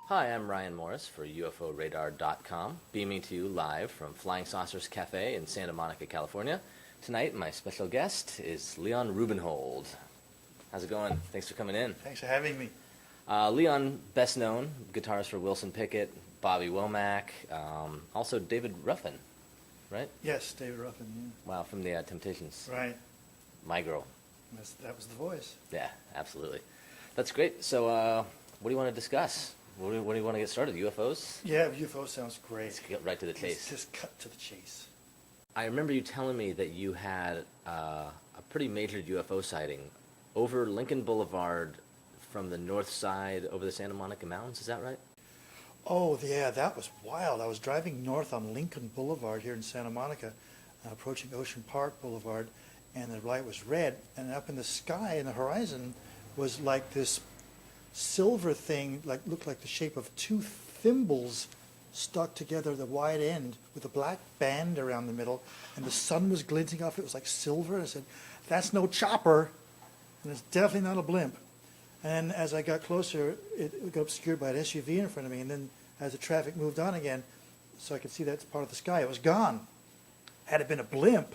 Hi, I'm Ryan Morris for UFOradar.com, beaming to you live from Flying Saucers Cafe in Santa Monica, California. Tonight, my special guest is Leon Rubenhold. How's it going? Thanks for coming in. Thanks for having me. Leon, best known, guitarist for Wilson Pickett, Bobby Womack, also David Ruffin, right? Yes, David Ruffin. Yeah. Wow, from the Temptations. Right. My Girl. That was the voice. Yeah, absolutely. That's great. So, what do you want to discuss? What do you want to get started? UFOs? Yeah, UFO sounds great. Let's get right to the chase. Let's just cut to the chase. I remember you telling me that you had a pretty major UFO sighting over Lincoln Boulevard from the north side over the Santa Monica Mountains. Is that right? Oh, yeah, that was wild. I was driving north on Lincoln Boulevard here in Santa Monica, approaching Ocean Park Boulevard, and the light was red, and up in the sky, in the horizon, was like this silver thing, looked like the shape of two thimbles stuck together at the wide end with a black band around the middle, and the sun was glinting off it. It was like silver. I said, that's no chopper, and it's definitely not a blimp. And as I got closer, it got obscured by an SUV in front of me, and then as the traffic moved on again, so I could see that part of the sky, it was gone. Had it been a blimp,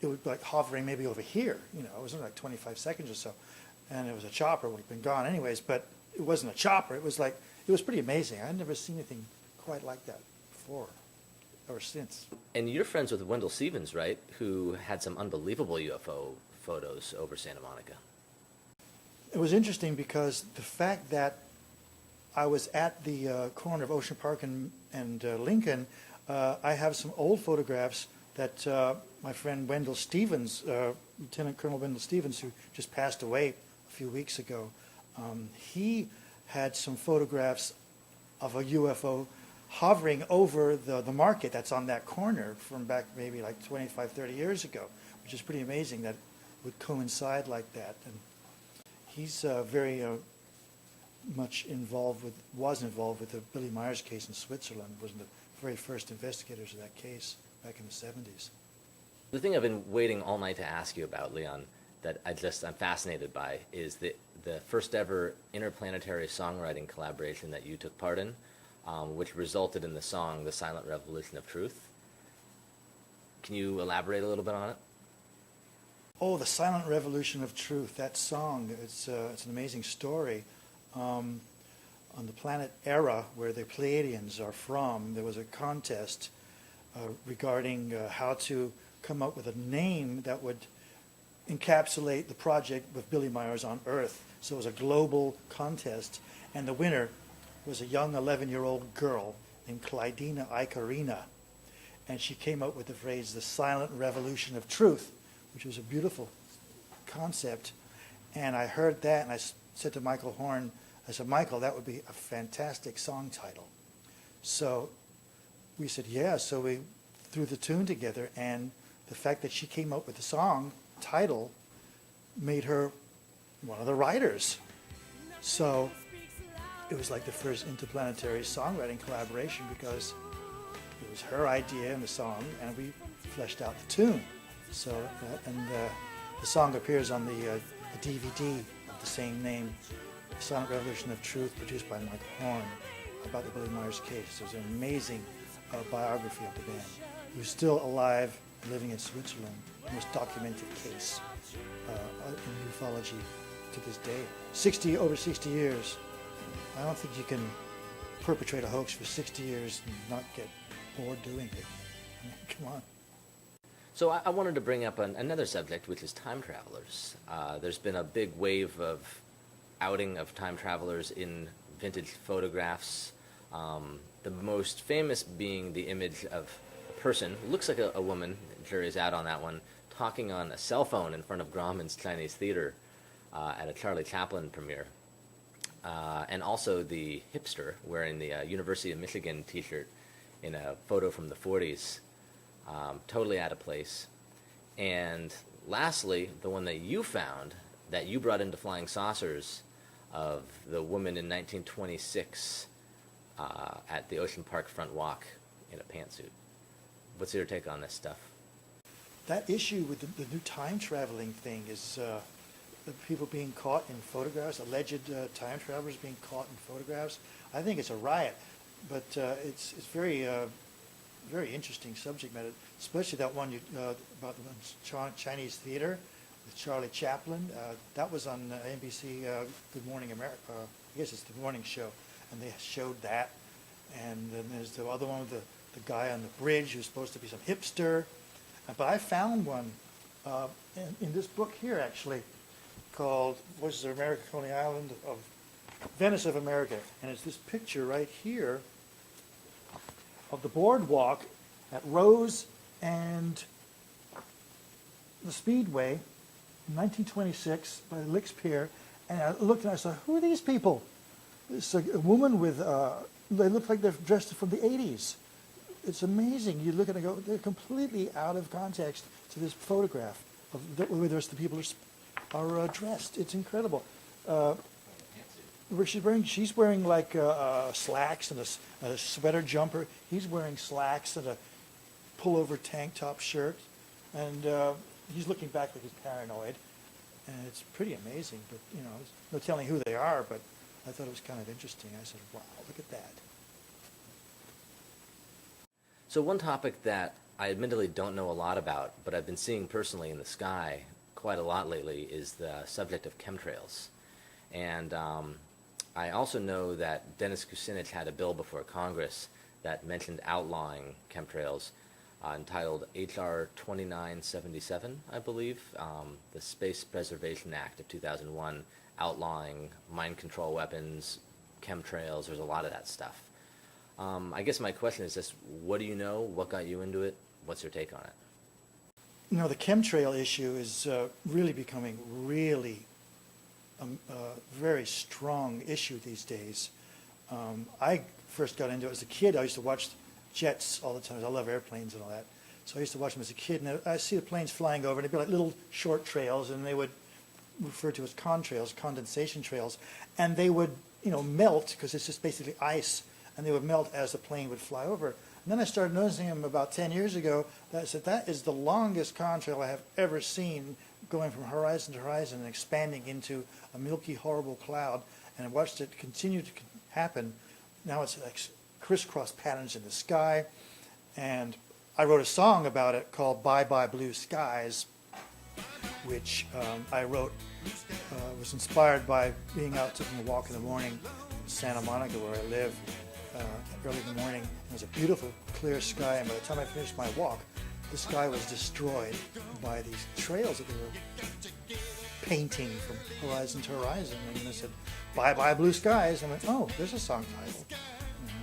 it would be like hovering maybe over here. You know, it was only like 25 seconds or so. And it was a chopper, it would have been gone anyways, but it wasn't a chopper. It was pretty amazing. I'd never seen anything quite like that before or since. And you're friends with Wendell Stevens, right? Who had some unbelievable UFO photos over Santa Monica. It was interesting because the fact that I was at the corner of Ocean Park and Lincoln, I have some old photographs that my friend Wendell Stevens, Lieutenant Colonel Wendell Stevens, who just passed away a few weeks ago, he had some photographs of a UFO hovering over the market that's on that corner from back maybe like 25, 30 years ago, which is pretty amazing that it would coincide like that. And he's very much was involved with the Billy Myers case in Switzerland, was one of the very first investigators of that case back in the 70s. The thing I've been waiting all night to ask you about, Leon, that I'm fascinated by, is the first ever interplanetary songwriting collaboration that you took part in, which resulted in the song "The Silent Revolution of Truth." Can you elaborate a little bit on it? Oh, "The Silent Revolution of Truth," that song, it's an amazing story. On the planet Era, where the Pleiadians are from, there was a contest regarding how to come up with a name that would encapsulate the project with Billy Myers on Earth. So it was a global contest, and the winner was a young 11-year-old girl named Clydina Icarina, and she came up with the phrase, "The Silent Revolution of Truth," which was a beautiful concept. And I heard that, and I said to Michael Horn, I said, "Michael, that would be a fantastic song title." So we said, yeah, so we threw the tune together, and the fact that she came up with the song title made her one of the writers. So it was like the first interplanetary songwriting collaboration because it was her idea in the song, and we fleshed out the tune. So, the song appears on the DVD of the same name, "The Silent Revolution of Truth," produced by Michael Horn, about the Billy Myers case. It was an amazing biography of the band, who's still alive, living in Switzerland, the most documented case in ufology to this day. Over 60 years. I don't think you can perpetrate a hoax for 60 years and not get bored doing it. I mean, come on. So I wanted to bring up another subject, which is time travelers. There's been a big wave of outing of time travelers in vintage photographs. The most famous being the image of a person who looks like a woman, jury's out on that one, talking on a cell phone in front of Grauman's Chinese Theater at a Charlie Chaplin premiere. And also the hipster wearing the University of Michigan t-shirt in a photo from the 40s. Totally out of place. And lastly, the one that you found, that you brought into Flying Saucers, of the woman in 1926 at the Ocean Park front walk in a pantsuit. What's your take on this stuff? That issue with the new time traveling thing is the people being caught in photographs, alleged time travelers being caught in photographs. I think it's a riot, but it's very very interesting subject matter, especially that one about the Chinese theater with Charlie Chaplin. That was on NBC Good Morning America. I guess it's the morning show, and they showed that. And then there's the other one with the guy on the bridge who's supposed to be some hipster. But I found one in this book here, actually, called Voices of America, Coney Island, of Venice of America. And it's this picture right here of the boardwalk at Rose and the Speedway in 1926 by the Licks Pier. And I looked and I said, who are these people? It's a woman with, they look like they're dressed from the 80s. It's amazing. You look at it and go, they're completely out of context to this photograph of the way the rest of the people are dressed. It's incredible. She's wearing like slacks and a sweater jumper. He's wearing slacks and a pullover tank top shirt. And he's looking back like he's paranoid. And it's pretty amazing. But, you know, there's no telling who they are, but I thought it was kind of interesting. I said, wow, look at that. So one topic that I admittedly don't know a lot about, but I've been seeing personally in the sky quite a lot lately, is the subject of chemtrails. And I also know that Dennis Kucinich had a bill before Congress that mentioned outlawing chemtrails, entitled H.R. 2977, I believe, the Space Preservation Act of 2001, outlawing mind control weapons, chemtrails. There's a lot of that stuff. I guess my question is just, what do you know? What got you into it? What's your take on it? You know, the chemtrail issue is really becoming really a very strong issue these days. I first got into it as a kid. I used to watch jets all the time. I love airplanes and all that. So I used to watch them as a kid, and I see the planes flying over, and they'd be like little short trails, and they would refer to as contrails, condensation trails, and they would, you know, melt, because it's just basically ice, and they would melt as the plane would fly over. And then I started noticing them about 10 years ago. That I said, that is the longest contrail I have ever seen, going from horizon to horizon and expanding into a milky, horrible cloud. And I watched it continue to happen. Now it's like crisscross patterns in the sky. And I wrote a song about it called Bye Bye Blue Skies, which I wrote, was inspired by being out taking a walk in the morning in Santa Monica, where I live, early in the morning. It was a beautiful, clear sky, and by the time I finished my walk, the sky was destroyed by these trails that they were painting from horizon to horizon. And I said, bye bye blue skies. And I went, oh, there's a song title.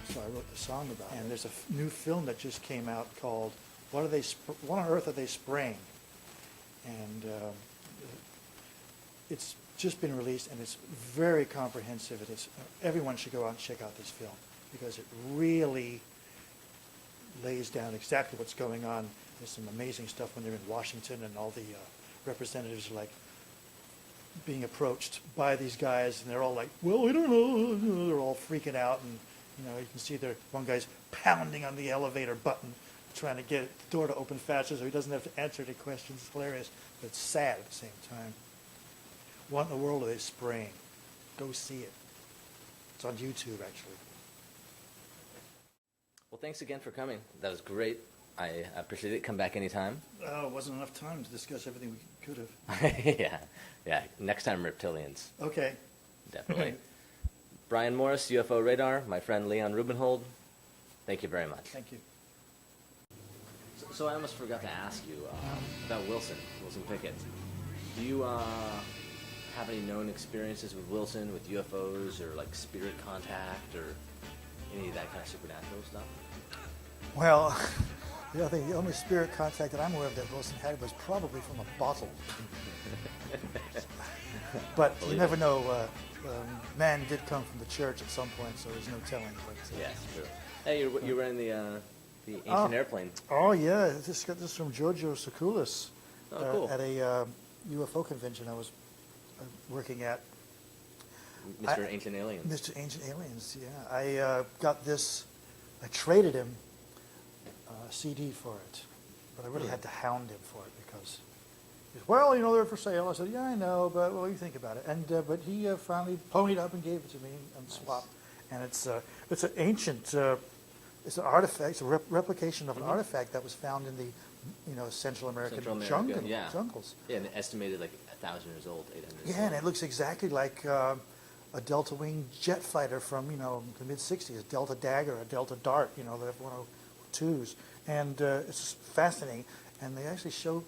So I wrote the song about it. And there's a new film that just came out called What on Earth Are They Spraying? And it's just been released, and it's very comprehensive. It is, everyone should go out and check out this film, because it really lays down exactly what's going on. There's some amazing stuff when they're in Washington, and all the representatives are like being approached by these guys, and they're all like, well, we don't know. They're all freaking out, and you know, you can see one guy's pounding on the elevator button, trying to get the door to open faster so he doesn't have to answer any questions. It's hilarious, but it's sad at the same time. What in the world are they spraying? Go see it. It's on YouTube, actually. Well, thanks again for coming. That was great. I appreciate it. Come back anytime. Oh, it wasn't enough time to discuss everything we could have. Yeah. Next time, reptilians. Okay. Definitely. Brian Morris, UFO Radar, my friend Leon Rubenhold, thank you very much. Thank you. So I almost forgot to ask you about Wilson Pickett. Do you have any known experiences with Wilson, with UFOs, or like spirit contact, or any of that kind of supernatural stuff? Well, I think the only spirit contact that I'm aware of that Wilson had was probably from a bottle. But you never know. Man did come from the church at some point, so there's no telling. But, yes, true. Hey, you're running the ancient airplane. Oh yeah, got this from Giorgio Tsoukalos cool. at a UFO convention I was working at. Mr. Ancient Aliens. Mr. Ancient Aliens, yeah. I got this. I traded him a CD for it, but I really had to hound him for it because He said, well, you know, they're for sale. I said, yeah, I know, but what do you think about it? And but he finally ponied up and gave it to me on swap. And it's an ancient, it's an artifact, it's a replication of an artifact that was found in the, you know, Central American jungles. Yeah, and estimated like 1,000 years old, 800 years Yeah, old. and it looks exactly like a Delta Wing jet fighter from, you know, the mid-'60s, a Delta Dagger, a Delta Dart, you know, the F-102s. And it's just fascinating. And they actually showed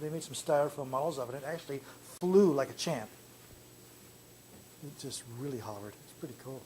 they made some styrofoam models of it. It actually flew like a champ. It just really hollered. It's pretty cool.